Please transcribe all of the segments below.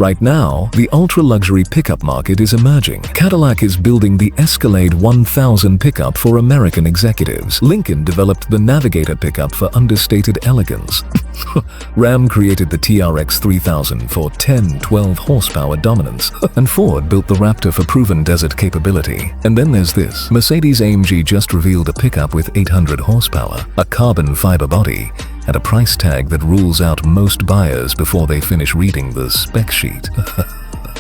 Right now, the ultra-luxury pickup market is emerging. Cadillac is building the Escalade 1000 pickup for American executives. Lincoln developed the Navigator pickup for understated elegance. Ram created the TRX 3000 for 10-12 horsepower dominance. And Ford built the Raptor for proven desert capability. And then there's this. Mercedes-AMG just revealed a pickup with 800 horsepower, a carbon fiber body, and a price tag that rules out most buyers before they finish reading the spec sheet.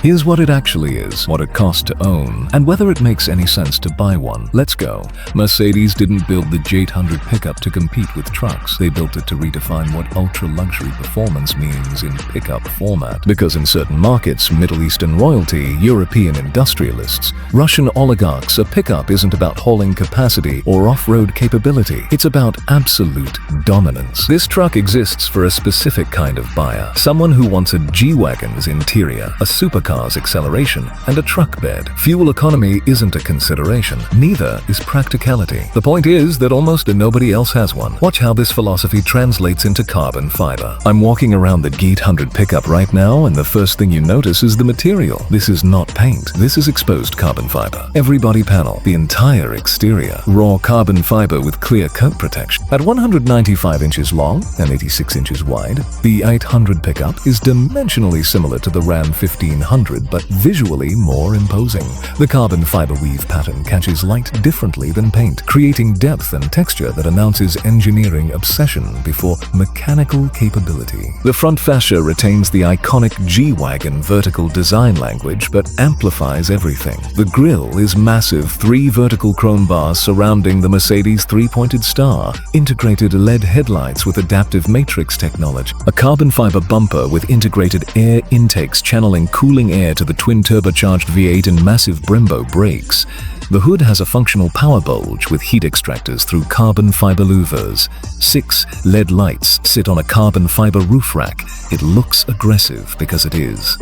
Here's what it actually is, what it costs to own, and whether it makes any sense to buy one. Let's go. Mercedes didn't build the G800 pickup to compete with trucks. They built it to redefine what ultra-luxury performance means in pickup format. Because in certain markets, Middle Eastern royalty, European industrialists, Russian oligarchs, a pickup isn't about hauling capacity or off-road capability. It's about absolute dominance. This truck exists for a specific kind of buyer. Someone who wants a G-Wagon's interior, a supercar acceleration, and a truck bed. Fuel economy isn't a consideration, neither is practicality. The point is that almost nobody else has one. Watch how this philosophy translates into carbon fiber. I'm walking around the G800 pickup right now, and the first thing you notice is the material. This is not paint, this is exposed carbon fiber. Every body panel, the entire exterior, raw carbon fiber with clear coat protection. At 195 inches long and 86 inches wide, the 800 pickup is dimensionally similar to the Ram 1500, but visually more imposing. The carbon fiber weave pattern catches light differently than paint, creating depth and texture that announces engineering obsession before mechanical capability. The front fascia retains the iconic G-Wagon vertical design language, but amplifies everything. The grille is massive 3 vertical chrome bars surrounding the Mercedes 3-pointed star, integrated LED headlights with adaptive matrix technology, a carbon fiber bumper with integrated air intakes channeling cooling air to the twin-turbocharged V8 and massive Brembo brakes. The hood has a functional power bulge with heat extractors through carbon fiber louvers. 6 LED lights sit on a carbon fiber roof rack. It looks aggressive because it is.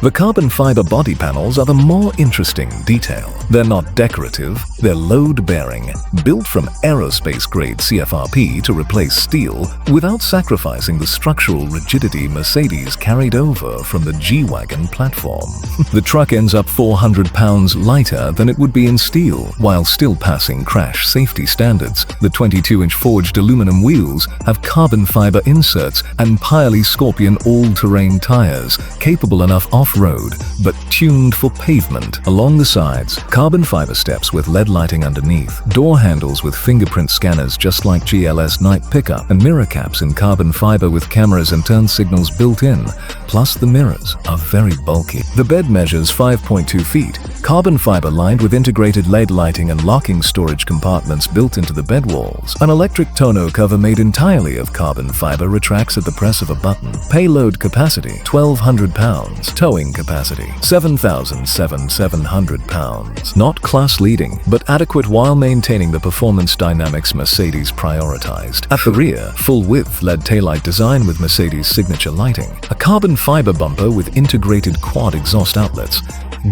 The carbon fiber body panels are the more interesting detail. They're not decorative, they're load-bearing, built from aerospace-grade CFRP to replace steel without sacrificing the structural rigidity Mercedes carried over from the G-Wagon platform. The truck ends up 400 pounds lighter than it would be in steel, while still passing crash safety standards. The 22-inch forged aluminum wheels have carbon fiber inserts and Pirelli Scorpion all-terrain tires, capable enough off-road, but tuned for pavement. Along the sides, carbon fiber steps with LED lighting underneath, door handles with fingerprint scanners just like GLS night pickup, and mirror caps in carbon fiber with cameras and turn signals built in. Plus, the mirrors are very bulky. The bed measures 5.2 feet, carbon fiber lined with integrated LED lighting and locking storage compartments built into the bed walls. An electric tonneau cover made entirely of carbon fiber retracts at the press of a button. Payload capacity, 1,200 pounds. Towing capacity, 7,700 pounds. Not class-leading, but adequate while maintaining the performance dynamics Mercedes prioritized. At the rear, full-width LED taillight design with Mercedes signature lighting. A carbon fiber bumper with integrated quad exhaust outlets.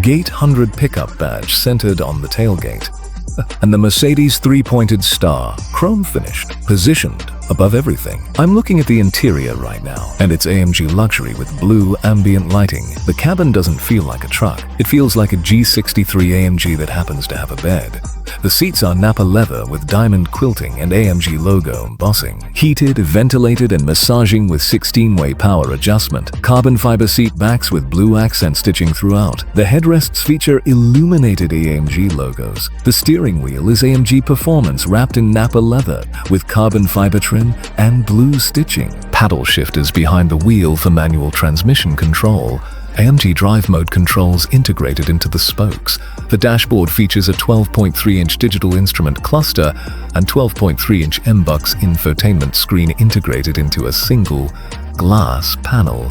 G800 pickup badge centered on the tailgate. And the Mercedes 3-pointed star, chrome finished, positioned above everything. I'm looking at the interior right now, and it's AMG luxury with blue ambient lighting. The cabin doesn't feel like a truck. It feels like a G63 AMG that happens to have a bed. The seats are Nappa leather with diamond quilting and AMG logo embossing. Heated, ventilated, and massaging with 16-way power adjustment. Carbon fiber seat backs with blue accent stitching throughout. The headrests feature illuminated AMG logos. The steering wheel is AMG Performance wrapped in Nappa leather with carbon fiber trim and blue stitching. Paddle shifters behind the wheel for manual transmission control. AMG Drive Mode controls integrated into the spokes. The dashboard features a 12.3-inch digital instrument cluster and 12.3-inch MBUX infotainment screen integrated into a single glass panel.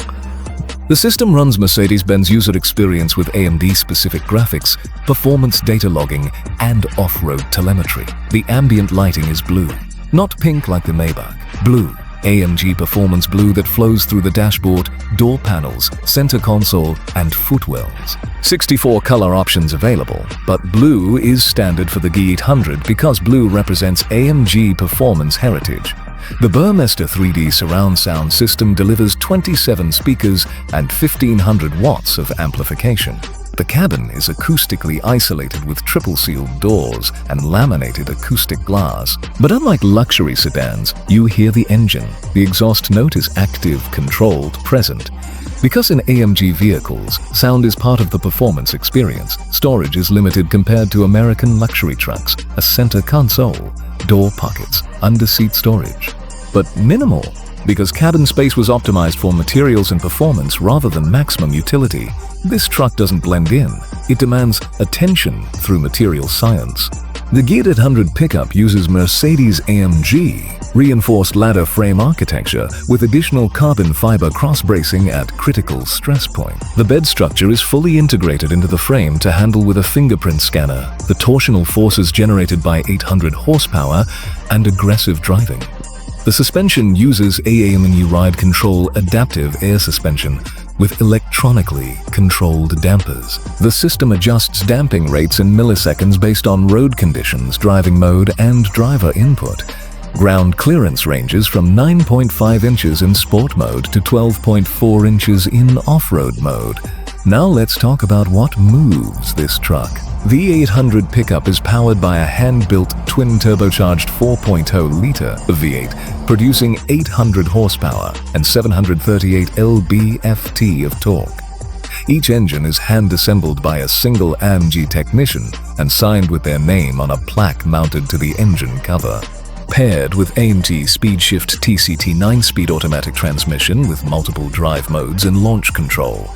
The system runs Mercedes-Benz user experience with AMG-specific graphics, performance data logging, and off-road telemetry. The ambient lighting is blue, not pink like the Maybach. Blue. AMG Performance blue that flows through the dashboard, door panels, center console, and footwells. 64 color options available, but blue is standard for the G800 because blue represents AMG Performance heritage. The Burmester 3D surround sound system delivers 27 speakers and 1500 watts of amplification. The cabin is acoustically isolated with triple-sealed doors and laminated acoustic glass. But unlike luxury sedans, you hear the engine. The exhaust note is active, controlled, present. Because in AMG vehicles, sound is part of the performance experience, storage is limited compared to American luxury trucks, a center console, door pockets, under-seat storage. But minimal, because cabin space was optimized for materials and performance rather than maximum utility. This truck doesn't blend in. It demands attention through material science. The G800 pickup uses Mercedes-AMG reinforced ladder frame architecture with additional carbon fiber cross-bracing at critical stress point. The bed structure is fully integrated into the frame to handle with a fingerprint scanner, the torsional forces generated by 800 horsepower, and aggressive driving. The suspension uses AMG Ride Control adaptive air suspension with electronically controlled dampers. The system adjusts damping rates in milliseconds based on road conditions, driving mode, and driver input. Ground clearance ranges from 9.5 inches in sport mode to 12.4 inches in off-road mode. Now let's talk about what moves this truck. The 800 pickup is powered by a hand-built twin-turbocharged 4.0-liter V8, producing 800 horsepower and 738 lb-ft of torque. Each engine is hand-assembled by a single AMG technician and signed with their name on a plaque mounted to the engine cover. Paired with AMG Speedshift TCT 9-speed automatic transmission with multiple drive modes and launch control.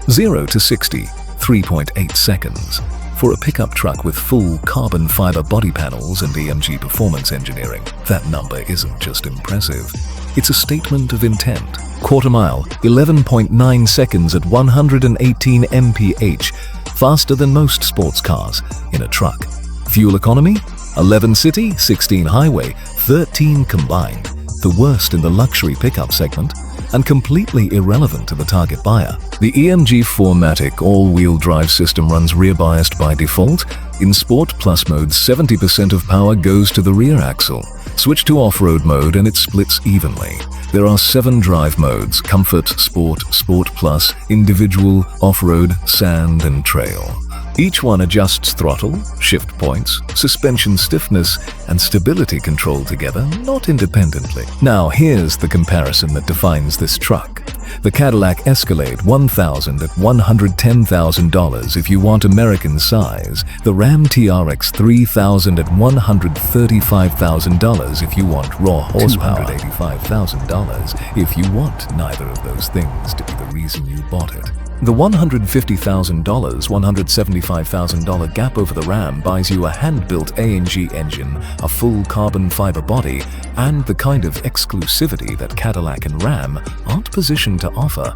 0 to 60, 3.8 seconds. For a pickup truck with full carbon fiber body panels and AMG Performance engineering, that number isn't just impressive. It's a statement of intent. Quarter mile, 11.9 seconds at 118 mph, faster than most sports cars in a truck. Fuel economy? 11 city, 16 highway, 13 combined. The worst in the luxury pickup segment, and completely irrelevant to the target buyer. The AMG 4MATIC all-wheel drive system runs rear-biased by default. In Sport Plus mode, 70% of power goes to the rear axle. Switch to off-road mode and it splits evenly. There are 7 drive modes: Comfort, Sport, Sport Plus, Individual, Off-road, Sand, and Trail. Each one adjusts throttle, shift points, suspension stiffness, and stability control together, not independently. Now here's the comparison that defines this truck. The Cadillac Escalade 1000 at $110,000 if you want American size. The Ram TRX 3000 at $135,000 if you want raw horsepower. $285,000 if you want neither of those things to be the reason you bought it. The $150,000, $175,000 gap over the Ram buys you a hand-built AMG engine, a full carbon fiber body, and the kind of exclusivity that Cadillac and Ram aren't positioned to offer.